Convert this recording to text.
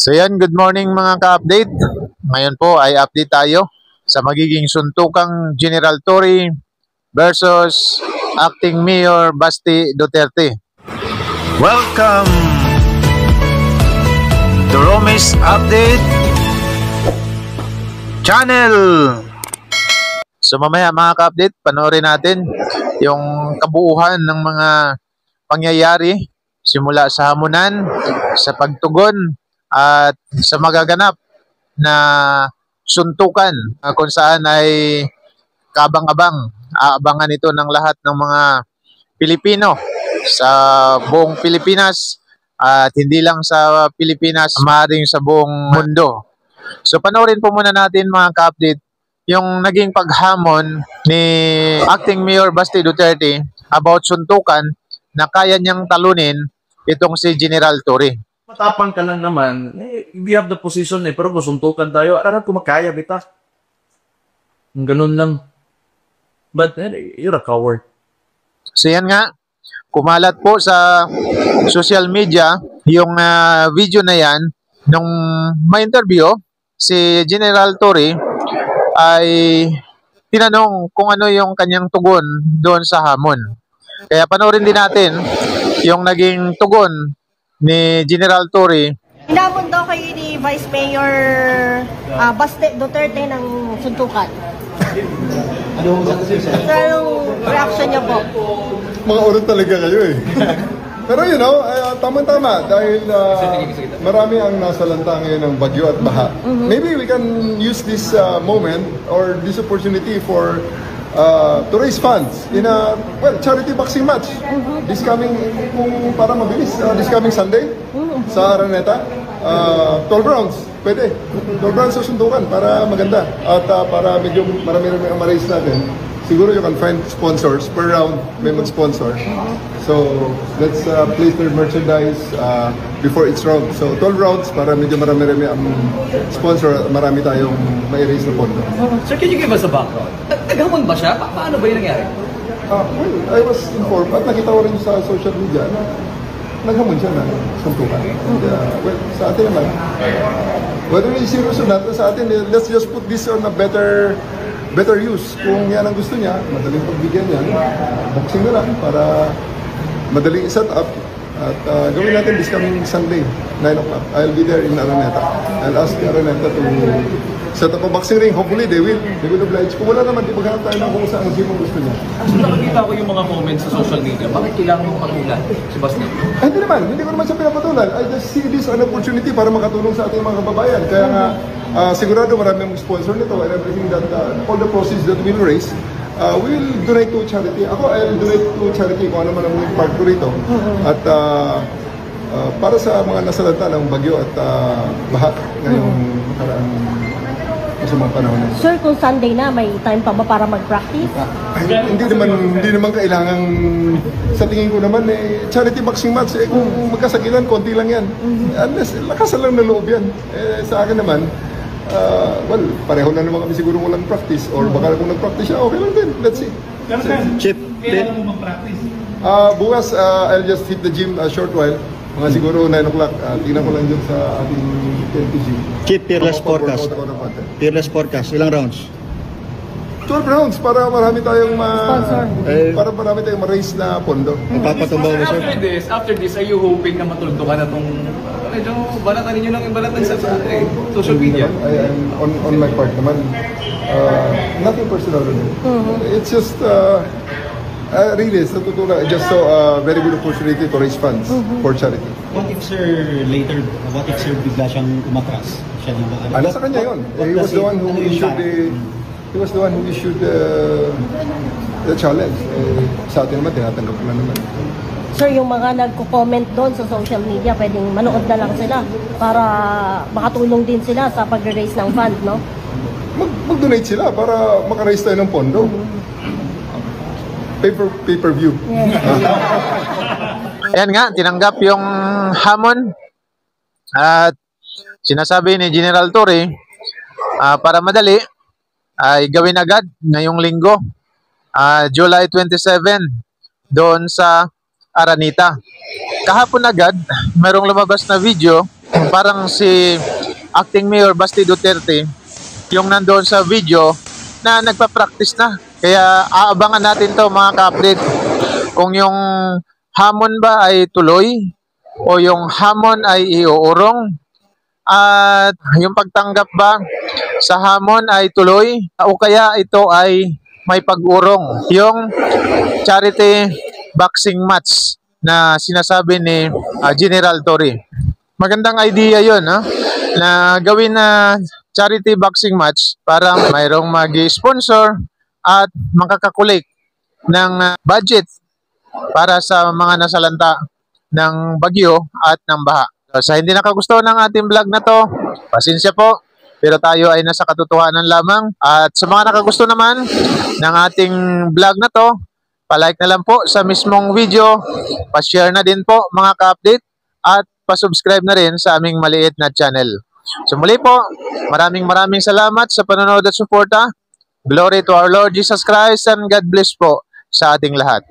So yan, good morning mga ka-update. Ngayon po ay update tayo sa magiging suntukang General Torre versus Acting Mayor Basti Duterte. Welcome to Romis Update Channel. So mamaya mga ka-update, panoorin natin yung kabuuan ng mga pangyayari simula sa hamunan, sa pagtugon at sa magaganap na suntukan kung saan ay kabang-abang. Aabangan ito ng lahat ng mga Pilipino sa buong Pilipinas at hindi lang sa Pilipinas, maaaring sa buong mundo. So panoorin po muna natin mga ka-update yung naging paghamon ni Acting Mayor Basti Duterte about suntukan na kaya niyang talunin itong si General Torre. Matapang ka lang naman, we have the position pero gusuntukan tayo, arap ko makaya, bita. Ganun lang. But you're a coward. So yan nga, kumalat po sa social media yung video na yan nung may interview si General Torre ay tinanong kung ano yung kanyang tugon doon sa hamon. Kaya panoorin din natin yung naging tugon ni General Torre. Hinamon daw kayo ni Vice Mayor Basti Duterte ng suntukan. Anong reaction niya po? Mga urot talaga kayo eh. Pero you know, tama-tama dahil marami ang nasalanta ngayon ng bagyo at baha. Maybe we can use this moment or this opportunity for to raise funds in a charity boxing match this coming, kung para mabilis, this coming Sunday sa Araneta. 12 rounds, pwede 12 rounds sa sundukan para maganda at para medyo marami ang ma-raise natin. Siguro you can find sponsors per round, may mag-sponsor. So let's place their merchandise before each round. So 12 rounds para medyo marami ang sponsor, marami tayong ma-raise na pondo. Sir, can you give us a background? Naghamon ba siya? Paano ba yung nangyari? Well, I was informed at nakita ko rin sa social media na naghamon siya na suntukan. And, well, sa atin naman, whether it's serious or not, sa atin, let's just put this on a better use. Kung yan ang gusto niya, madaling pagbigyan niya, boxing na lang para madaling set up. At gawin natin this coming Sunday, 9 o'clock. I'll be there in Araneta. I'll ask Araneta to set up a boxing ring. Hopefully, they will oblige. Kung wala naman, maghanap tayo ng kung saan gym ang gusto niya. So nakikita ko yung mga comments sa social media. Bakit kailangan mong patulan si Basti? Hindi ko naman siya pinapatulan. I just see this an opportunity para makatulong sa ating mga kababayan. Kaya nga, sigurado marami ang sponsor nito and everything that, all the proceeds that we'll raise, we will donate to charity. Ako, I'll donate to charity kung ano man ang part ko rito. At para sa mga nasalanta ng bagyo at baha ngayong nakaraang masamang panahon. Sir, kung Sunday na, may time pa ba para mag-practice? Hindi naman kailangan, sa tingin ko naman, charity boxing match, kung magkasakilan, konti lang yan. Unless, lakasan lang na loob yan. Sa akin naman, well, pareho na naman kami siguro walang practice or baka kung nag-practice siya, okay lang din. Let's see. Chip, Kailangan mo mag-practice? Bukas, I'll just hit the gym a short while. Mga siguro 9 o'clock. Tingnan ko lang dyan sa ating TNTG. Chip, fearless forecast. Fearless forecast. Ilang rounds? 12 rounds para marami tayong Sponsor. para marami tayong ma-raise na pondo. Papatumbaw mo, sir? After this, are you hoping na matulungan na itong medyo balatan ninyo ng balatan sa social media? On my part naman, nothing personal. It's just really, sa totoo lang, just so very good opportunity to raise funds for charity. What if sir bigla siyang umatras? Siya din ba? Ano sa kanya yun? He was the one who issued the challenge. Sa atin naman, tinatanggap na naman. Sir, yung mga nagko-comment doon sa social media, pwedeng manood na lang sila para makatulong din sila sa pag-raise ng fund, no? Mag-donate sila para maka-raise tayo ng pondo. Pay-per-view. Ayan nga, tinanggap yung hamon at sinasabi ni General Torre para madali ay gawin agad ngayong linggo, July 27, doon sa Araneta. Kahapon agad, mayroong lumabas na video parang si acting Mayor Basti Duterte, yung nandoon sa video na nagpa-practice na. Kaya aabangan natin to mga ka-update. Kung yung hamon ba ay tuloy o yung hamon ay iuurong at yung pagtanggap ba sa hamon ay tuloy o kaya ito ay may pag-urong. Yung charity boxing match na sinasabi ni General Torre. Magandang idea yun, no? Na gawin na charity boxing match para mayroong mag-sponsor at makakakulik ng budget para sa mga nasalanta ng bagyo at ng baha. So, sa hindi nakagustuhan ng ating vlog na to, pasensya po, pero tayo ay nasa katotohanan lamang. At sa mga nakagusto naman ng ating vlog na to, palike na lang po sa mismong video, pa-share na din po mga ka-update, at pa-subscribe na rin sa aming maliit na channel. So muli po, maraming salamat sa panonood at suporta. Glory to our Lord Jesus Christ and God bless po sa ating lahat.